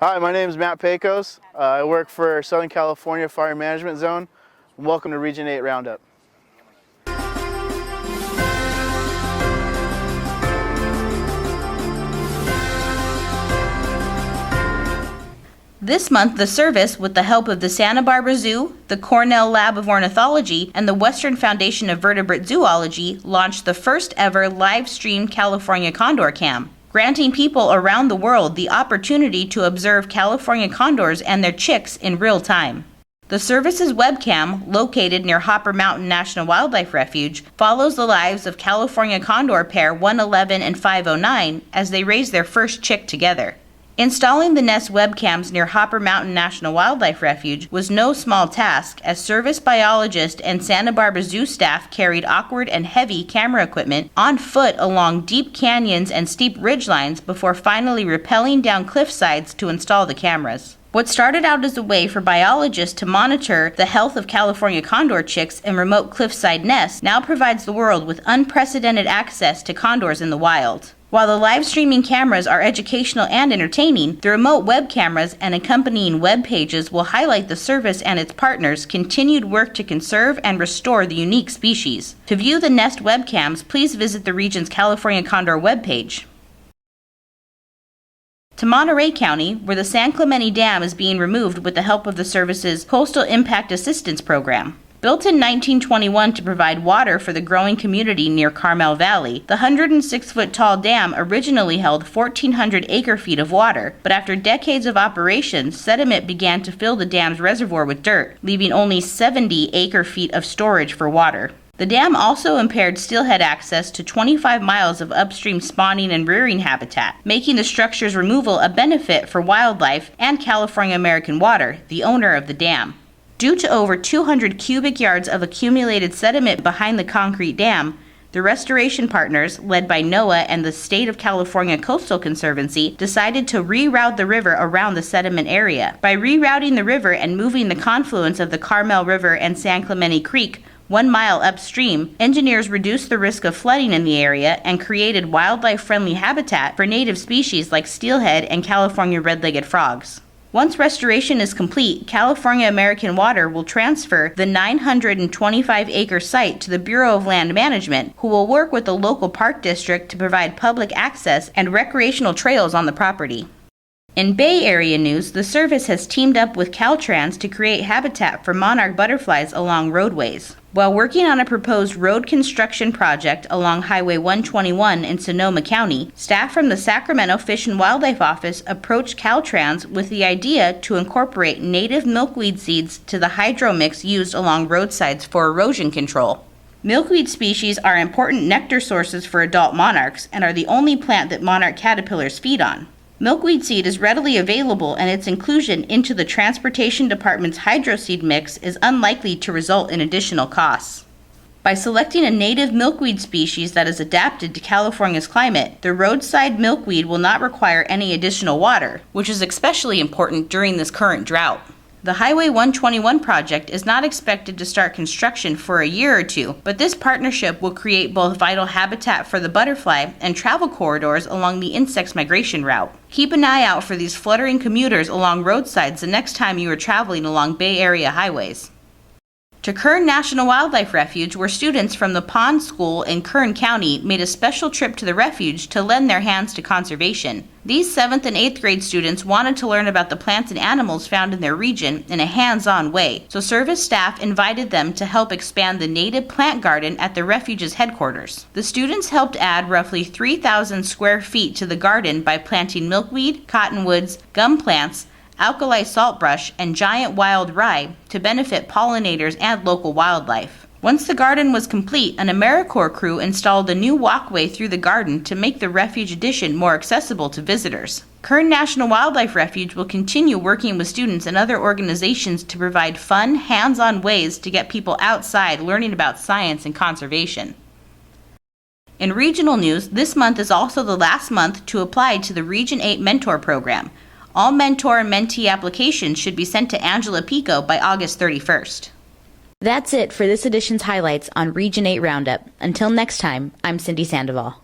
Hi, my name is Matt Pecos. I work for Southern California Fire Management Zone. Welcome to Region 8 Roundup. This month, the service, with the help of the Santa Barbara Zoo, the Cornell Lab of Ornithology, and the Western Foundation of Vertebrate Zoology, launched the first ever live-streamed California condor cam, granting people around the world the opportunity to observe California condors and their chicks in real time. The service's webcam, located near Hopper Mountain National Wildlife Refuge, follows the lives of California condor pair 111 and 509 as they raise their first chick together. Installing the Nest webcams near Hopper Mountain National Wildlife Refuge was no small task, as service biologist and Santa Barbara Zoo staff carried awkward and heavy camera equipment on foot along deep canyons and steep ridgelines before finally rappelling down cliff sides to install the cameras. What started out as a way for biologists to monitor the health of California condor chicks in remote cliffside nests now provides the world with unprecedented access to condors in the wild. While the live streaming cameras are educational and entertaining, the remote web cameras and accompanying web pages will highlight the service and its partners' continued work to conserve and restore the unique species. To view the Nest webcams, please visit the region's California Condor webpage. To Monterey County, where the San Clemente Dam is being removed with the help of the service's Coastal Impact Assistance Program. Built in 1921 to provide water for the growing community near Carmel Valley, the 106-foot-tall dam originally held 1,400 acre-feet of water, but after decades of operation, sediment began to fill the dam's reservoir with dirt, leaving only 70 acre-feet of storage for water. The dam also impaired steelhead access to 25 miles of upstream spawning and rearing habitat, making the structure's removal a benefit for wildlife and California American Water, the owner of the dam. Due to over 200 cubic yards of accumulated sediment behind the concrete dam, the restoration partners, led by NOAA and the State of California Coastal Conservancy, decided to reroute the river around the sediment area. By rerouting the river and moving the confluence of the Carmel River and San Clemente Creek 1 mile upstream, engineers reduced the risk of flooding in the area and created wildlife-friendly habitat for native species like steelhead and California red-legged frogs. Once restoration is complete, California American Water will transfer the 925-acre site to the Bureau of Land Management, who will work with the local park district to provide public access and recreational trails on the property. In Bay Area news, the service has teamed up with Caltrans to create habitat for monarch butterflies along roadways. While working on a proposed road construction project along Highway 121 in Sonoma County, staff from the Sacramento Fish and Wildlife Office approached Caltrans with the idea to incorporate native milkweed seeds to the hydro mix used along roadsides for erosion control. Milkweed species are important nectar sources for adult monarchs and are the only plant that monarch caterpillars feed on. Milkweed seed is readily available, and its inclusion into the Transportation Department's hydro seed mix is unlikely to result in additional costs. By selecting a native milkweed species that is adapted to California's climate, the roadside milkweed will not require any additional water, which is especially important during this current drought. The Highway 121 project is not expected to start construction for a year or two, but this partnership will create both vital habitat for the butterfly and travel corridors along the insect's migration route. Keep an eye out for these fluttering commuters along roadsides the next time you are traveling along Bay Area highways. To Kern National Wildlife Refuge, where students from the Pond School in Kern County made a special trip to the refuge to lend their hands to conservation. These 7th and 8th grade students wanted to learn about the plants and animals found in their region in a hands-on way, so service staff invited them to help expand the native plant garden at the refuge's headquarters. The students helped add roughly 3,000 square feet to the garden by planting milkweed, cottonwoods, gum plants, alkali saltbrush, and giant wild rye to benefit pollinators and local wildlife. Once the garden was complete, an AmeriCorps crew installed a new walkway through the garden to make the refuge addition more accessible to visitors. Kern National Wildlife Refuge will continue working with students and other organizations to provide fun, hands-on ways to get people outside learning about science and conservation. In regional news, this month is also the last month to apply to the Region 8 Mentor Program. All mentor and mentee applications should be sent to Angela Pico by August 31st. That's it for this edition's highlights on Region 8 Roundup. Until next time, I'm Cindy Sandoval.